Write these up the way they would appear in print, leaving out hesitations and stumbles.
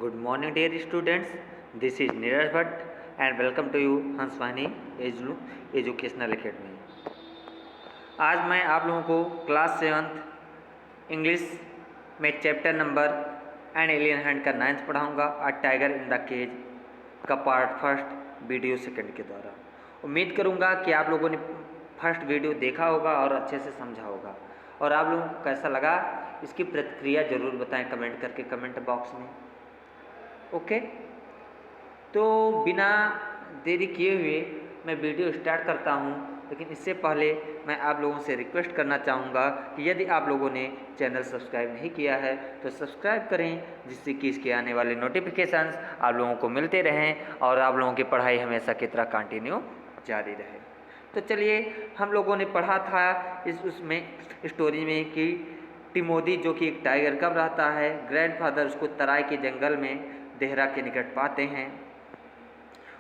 Good morning, dear students. This is Neeraj Bhatt and welcome to you Hanswani educational academy. आज मैं आप लोगों को क्लास 7th इंग्लिश में chapter number an alien hand का 9th पढ़ाऊँगा a tiger in the cage का part first video second के द्वारा। उम्मीद करूँगा कि आप लोगों ने फर्स्ट वीडियो देखा होगा और अच्छे से समझा होगा, और आप लोगों को कैसा लगा इसकी प्रतिक्रिया ज़रूर बताएं कमेंट करके कमेंट बॉक्स में। ओके, तो बिना देरी किए हुए मैं वीडियो स्टार्ट करता हूं, लेकिन इससे पहले मैं आप लोगों से रिक्वेस्ट करना चाहूँगा कि यदि आप लोगों ने चैनल सब्सक्राइब नहीं किया है तो सब्सक्राइब करें, जिससे कि इसके आने वाले नोटिफिकेशंस आप लोगों को मिलते रहें और आप लोगों की पढ़ाई हमेशा की तरह कंटिन्यू जारी रहे। तो चलिए, हम लोगों ने पढ़ा था उसमें स्टोरी में कि टिमोदी जो कि एक टाइगर कब रहता है, ग्रैंडफादर उसको तराई के जंगल में देहरा के निकट पाते हैं,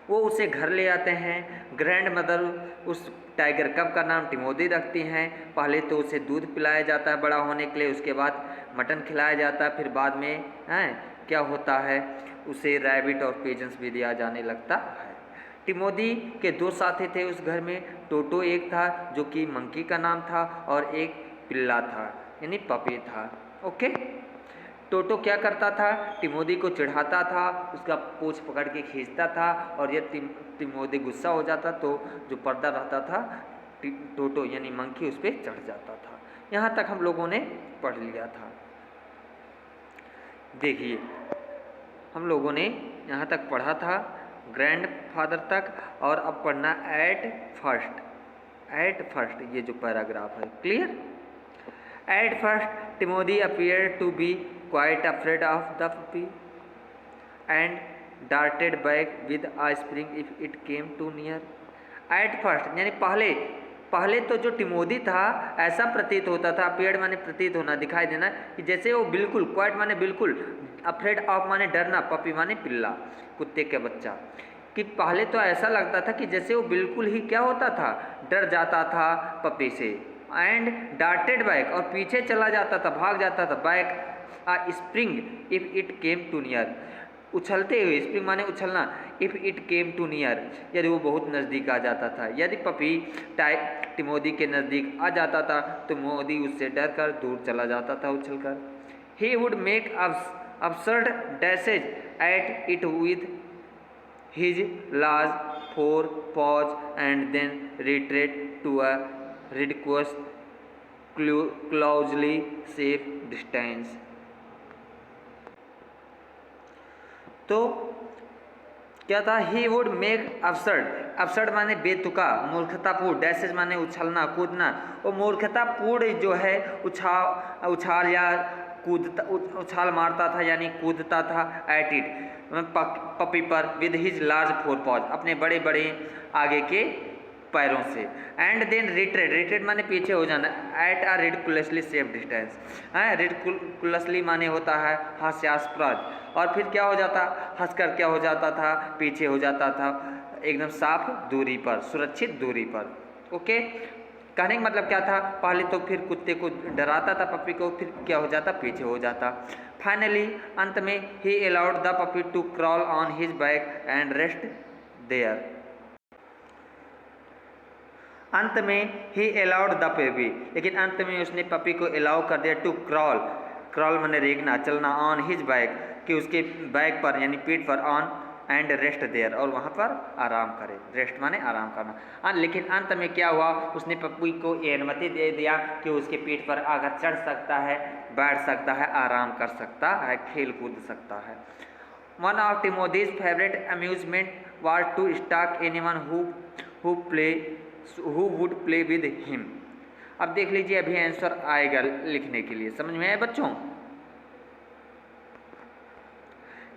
वो उसे घर ले आते हैं। ग्रैंड मदर उस टाइगर कब का नाम टिमोदी रखती हैं। पहले तो उसे दूध पिलाया जाता है बड़ा होने के लिए, उसके बाद मटन खिलाया जाता है, फिर बाद में क्या होता है उसे रैबिट और पिजन्स भी दिया जाने लगता है। टिमोदी के दो साथी थे उस घर में। टोटो एक था जो कि मंकी का नाम था, और एक पिल्ला था यानी पपी था। ओके, टोटो क्या करता था, टिमोदी को चिढ़ाता था, उसका पूंछ पकड़ के खींचता था, और यदि टिमोदी गुस्सा हो जाता तो जो पर्दा रहता था टोटो यानी मंकी उस पर चढ़ जाता था। यहाँ तक हम लोगों ने पढ़ लिया था। देखिए, हम लोगों ने यहाँ तक पढ़ा था ग्रैंडफादर तक, और अब पढ़ना एट फर्स्ट ये जो पैराग्राफ है। Clear? At first Timothy appeared to be quite afraid of the puppy and darted back with a spring if it came too near. At first यानी पहले तो जो टिमोदी था ऐसा प्रतीत होता था, appeared माने प्रतीत होना, दिखाई देना, कि जैसे वो बिल्कुल, क्वाइट माने बिल्कुल, अफ्रेड ऑफ माने डरना, पपी माने पिल्ला, कुत्ते का बच्चा, कि पहले तो ऐसा लगता था कि जैसे वो बिल्कुल ही क्या होता था, डर जाता था पपी से। एंड डार्टेड बैक, और पीछे चला जाता था, भाग जाता था, back a spring if it came too near, उछलते हुए, स्प्रिंग माने उछलना, if it came too near यदि वो बहुत नज़दीक आ जाता था। यदि पपी टिमोदी के नज़दीक आ जाता था तो मोदी उससे डर कर दूर चला जाता था उछलकर। He would make absurd dashes at it with his large four paws and then retreat to a ridiculous closely safe distance। तो क्या था, ही वुड मेक अब्सर्ड माने बेतुका, मूर्खतापूर्ण, डैसेज माने उछलना कूदना, वो मूर्खतापूर्ण जो है उछाल या उछाल मारता था यानी कूदता था एट इट पपी पर, with his large four pause, अपने बड़े बड़े आगे के पैरों से। एंड देन रिट्रेट माने पीछे हो जाना, एट आ रिडिकुलसली सेफ डिस्टेंस, रिडिकुलसली माने होता है हास्यास्पद, और फिर क्या हो जाता, हंसकर क्या हो जाता था, पीछे हो जाता था एकदम साफ दूरी पर, सुरक्षित दूरी पर। ओके, कहने का मतलब क्या था, पहले तो फिर कुत्ते को डराता था पपी को, फिर क्या हो जाता, पीछे हो जाता। फाइनली अंत में he allowed the puppy to crawl on his back and rest there. अंत में ही अलाउड द पपी, लेकिन अंत में उसने पपी को अलाउ कर दिया टू क्रॉल माने रेंगना, चलना, ऑन हिज बैक कि उसके बैक पर यानी पीठ पर, ऑन एंड रेस्ट देयर और वहाँ पर आराम करे, रेस्ट माने आराम करना। लेकिन अंत में क्या हुआ, उसने पपी को ये अनुमति दे दिया कि उसके पीठ पर आकर चढ़ सकता है, बैठ सकता है, आराम कर सकता है, खेल कूद सकता है। One of Timothy's favourite amusement was to stalk anyone who would play with him. अब देख लीजिए, अभी आंसर आएगा लिखने के लिए, समझ में आए बच्चों?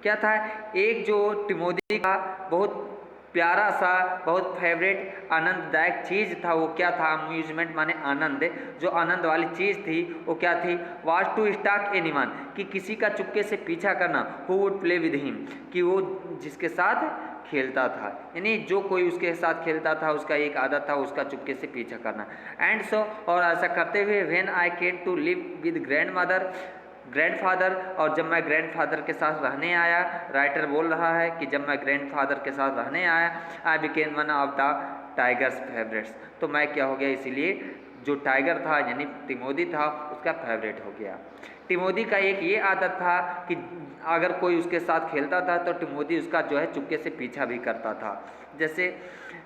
क्या था, एक जो टिमोदी का बहुत प्यारा सा, बहुत फेवरेट आनंददायक चीज़ था, वो क्या था, अम्यूजमेंट माने आनंद, जो आनंद वाली चीज़ थी वो क्या थी, वाज टू स्टॉक एनीवन, कि किसी का चुपके से पीछा करना, who would play with him, कि वो जिसके साथ खेलता था, यानी जो कोई उसके साथ खेलता था उसका एक आदत था उसका चुपके से पीछा करना। एंड सो, और ऐसा करते हुए when I came to live with grandmother, grandfather, और जब मैं ग्रैंडफादर के साथ रहने आया, राइटर बोल रहा है कि जब मैं ग्रैंडफादर के साथ रहने आया, I became one of the tigers favourites, तो मैं क्या हो गया, इसीलिए जो टाइगर था यानी टिमोदी था उसका फेवरेट हो गया। टिमोदी का एक ये आदत था कि अगर कोई उसके साथ खेलता था तो टिमोदी उसका जो है चुपके से पीछा भी करता था, जैसे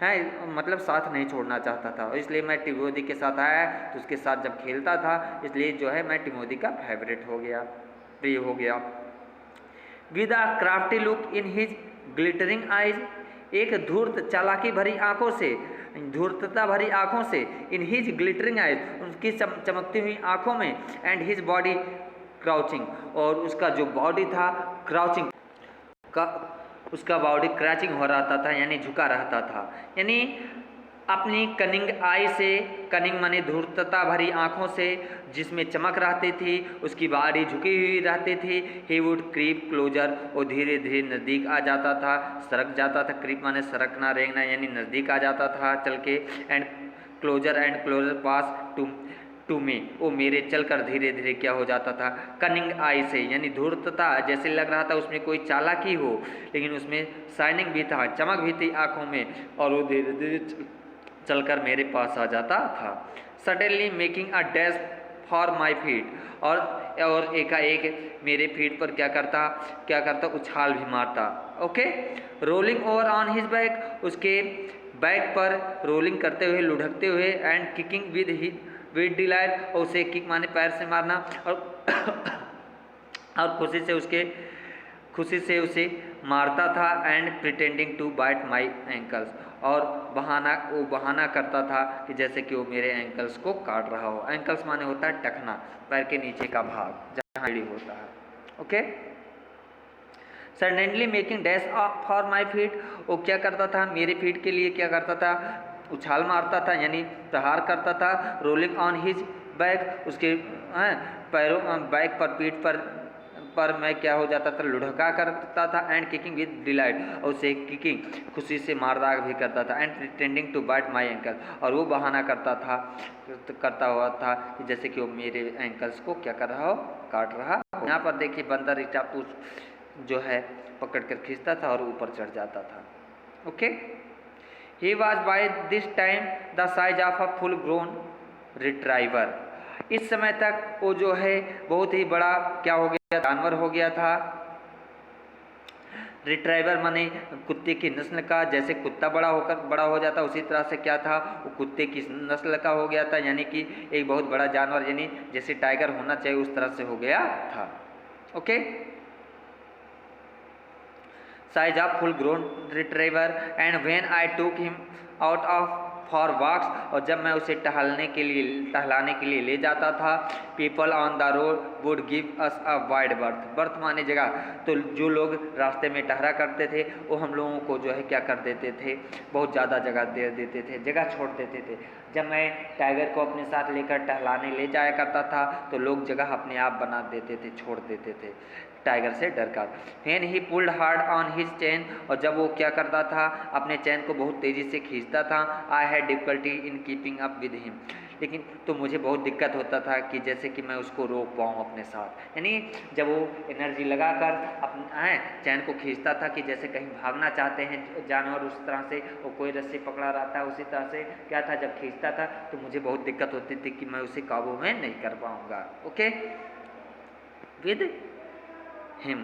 है मतलब साथ नहीं छोड़ना चाहता था, इसलिए मैं टिमोदी के साथ आया तो उसके साथ जब खेलता था, इसलिए जो है मैं टिमोदी का फेवरेट हो गया, प्रिय हो गया। With a crafty look in his glittering eyes, एक धूर्त चालाकी भरी आंखों से, धूर्तता भरी आंखों से, इन हिज ग्लिटरिंग आइज, उनकी चमकती हुई आंखों में, एंड हिज बॉडी क्राउचिंग, और उसका जो बॉडी था क्राउचिंग का, उसका बॉडी क्रैचिंग हो रहा था यानी झुका रहता था, यानी अपनी कनिंग आई से, कनिंग माने धूर्तता भरी आंखों से जिसमें चमक रहती थी, उसकी बॉडी झुकी हुई रहती थी। ही वुड क्रीप क्लोजर, वो धीरे धीरे नज़दीक आ जाता था, सरक जाता था, क्रीप माने सरकना रेंगना यानी नज़दीक आ जाता था चल के, एंड क्लोजर पास टू में, वो मेरे चलकर धीरे धीरे क्या हो जाता था, कनिंग आई से, यानी धूर्तता, जैसे लग रहा था उसमें कोई चालाकी हो, लेकिन उसमें शाइनिंग भी था, चमक भी थी आँखों में, और वो धीरे धीरे चलकर मेरे पास आ जाता था। Suddenly making a dash for my feet, और एकाएक मेरे फीट पर क्या करता उछाल भी मारता। Okay, rolling over on his back, उसके बैक पर रोलिंग करते हुए, लुढ़कते हुए, एंड किकिंग विद डिलाइट, और उसे किक माने पैर से मारना, और खुशी से उसे मारता था, and pretending to bite my ankles, और बहाना करता था कि जैसे कि वो मेरे एंकल्स को काट रहा हो। एंकल्स माने होता है टखना, पैर के नीचे का भाग जहाँ एड़ी होता है। Okay, suddenly making dash for my feet, वो क्या करता था, मेरे फीट के लिए क्या करता था, उछाल मारता था यानी प्रहार करता था। रोलिंग ऑन हिज बैक, उसके पैरों बैक पर, पीठ पर मैं क्या हो जाता था, लुढ़का करता था, एंड किकिंग विद डिलाइट, और उसे किकिंग खुशी से मारदाग भी करता था, and pretending to bite my ankle, और वो बहाना करता हुआ था कि जैसे कि वो मेरे एंकल्स को क्या कर रहा हो, काट रहा हो। यहाँ पर देखिए बंदर टापू जो है पकड़ कर खींचता था और ऊपर चढ़ जाता था। Okay, he was by this time the size of a full grown retriever, इस समय तक वो जो है बहुत ही बड़ा क्या हो गया, जानवर हो गया था। रिट्राइवर माने कुत्ते की नस्ल का, जैसे कुत्ता बड़ा हो जाता उसी तरह से क्या था, वो कुत्ते की नस्ल का हो गया था, यानी कि एक बहुत बड़ा जानवर, यानी जैसे टाइगर होना चाहिए उस तरह से हो गया था। Okay, size of full grown retriever, and when I took him out of for walks, और जब मैं उसे टहलाने के लिए ले जाता था, people on the road would give us a wide birth माने जगह, तो जो लोग रास्ते में ठहरा करते थे वो हम लोगों को जो है क्या कर देते थे, बहुत ज़्यादा जगह दे देते थे, जगह छोड़ देते थे। जब मैं टाइगर को अपने साथ लेकर टहलाने ले जाया करता था तो लोग जगह अपने आप बना देते थे, छोड़ देते थे टाइगर से डर कर। When he pulled hard on his chain, और जब वो क्या करता था, अपने चैन को बहुत तेज़ी से खींचता था। I had difficulty in keeping up with him, लेकिन तो मुझे बहुत दिक्कत होता था कि जैसे कि मैं उसको रोक पाऊँ अपने साथ, यानी जब वो एनर्जी लगाकर अपने चैन को खींचता था कि जैसे कहीं भागना चाहते हैं जानवर, उस तरह से वो कोई रस्सी पकड़ा रहता है उसी तरह से क्या था, जब खींचता था तो मुझे बहुत दिक्कत होती थी कि मैं उसे काबू में नहीं कर पाऊँगा। Okay, with him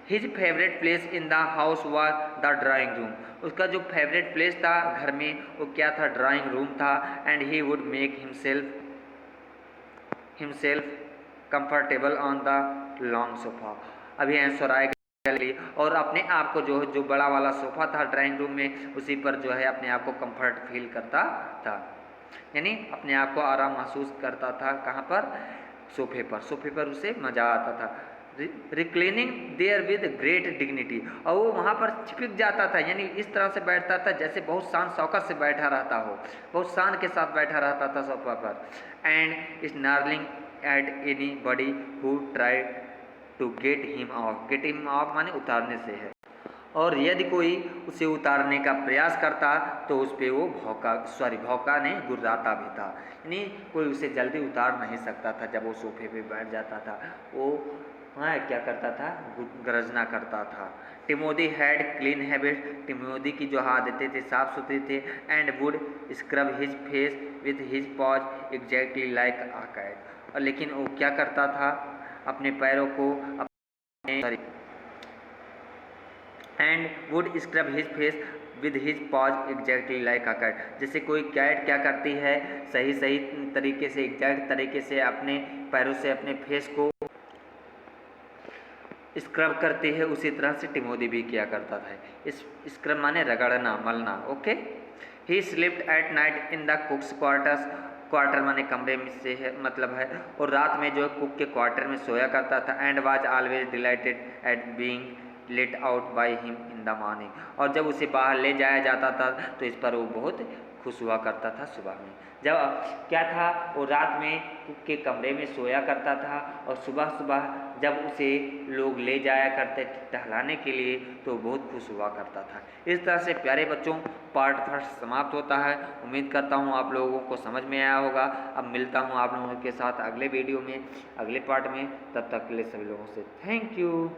his favourite place in the house was the drawing room, उसका जो फेवरेट प्लेस था घर में वो क्या था, ड्राइंग रूम था। And he would make himself comfortable on the long sofa, अभी ऐश्वर्य आएगा, और अपने आप को जो बड़ा वाला सोफा था ड्राइंग रूम में उसी पर जो है अपने आप को कंफर्ट फील करता था, यानी अपने आप को आराम महसूस करता था। कहाँ पर, सोफे पर उसे मज़ा आता था। रिक्लिनिंग देयर विद ग्रेट डिग्निटी, और वो वहाँ पर चिपक जाता था, यानी इस तरह से बैठता था जैसे बहुत शान शौकत से बैठा रहता हो, बहुत शान के साथ बैठा रहता था सोफा पर। And snarling at anybody who try to get him off माने उतारने से है, और यदि कोई उसे उतारने का प्रयास करता तो उस पर वो भौंका नहीं गुर्राता भी था, यानी कोई उसे जल्दी उतार नहीं सकता था। जब वो सोफे पे बैठ जाता था वो क्या करता था, गरजना करता था। Timothy had clean habit, Timothy की जो आदतें थे साफ सुथरी थे। And would scrub his face with his paws exactly like a cat, और लेकिन वो क्या करता था, अपने पैरों को and would scrub his face with his paws exactly like a cat, जैसे कोई कैट क्या करती है, सही सही तरीके से एग्जैक्ट तरीके से अपने पैरों से अपने फेस को स्क्रब करती है, उसी तरह से टिमोथी भी किया करता था। इस स्क्रब माने रगड़ना मलना। Okay. He slept at night in the cook's quarters, quarter माने कमरे में से है मतलब है, और रात में जो कुक के क्वार्टर में सोया करता था। And was always dilated eight being let out by him in the morning, और जब उसे बाहर ले जाया जाता था तो इस पर वो बहुत खुश हुआ करता था सुबह में। जब क्या था, वो रात में कुक के कमरे में सोया करता था और सुबह सुबह जब उसे लोग ले जाया करते टहलाने के लिए तो बहुत खुश हुआ करता था। इस तरह से प्यारे बच्चों पार्ट फर्स्ट समाप्त होता है। उम्मीद करता हूँ आप लोगों को समझ में आया होगा। अब मिलता हूँ आप लोगों के साथ अगले वीडियो में, अगले पार्ट में। तब तक के लिए सभी लोगों से थैंक यू।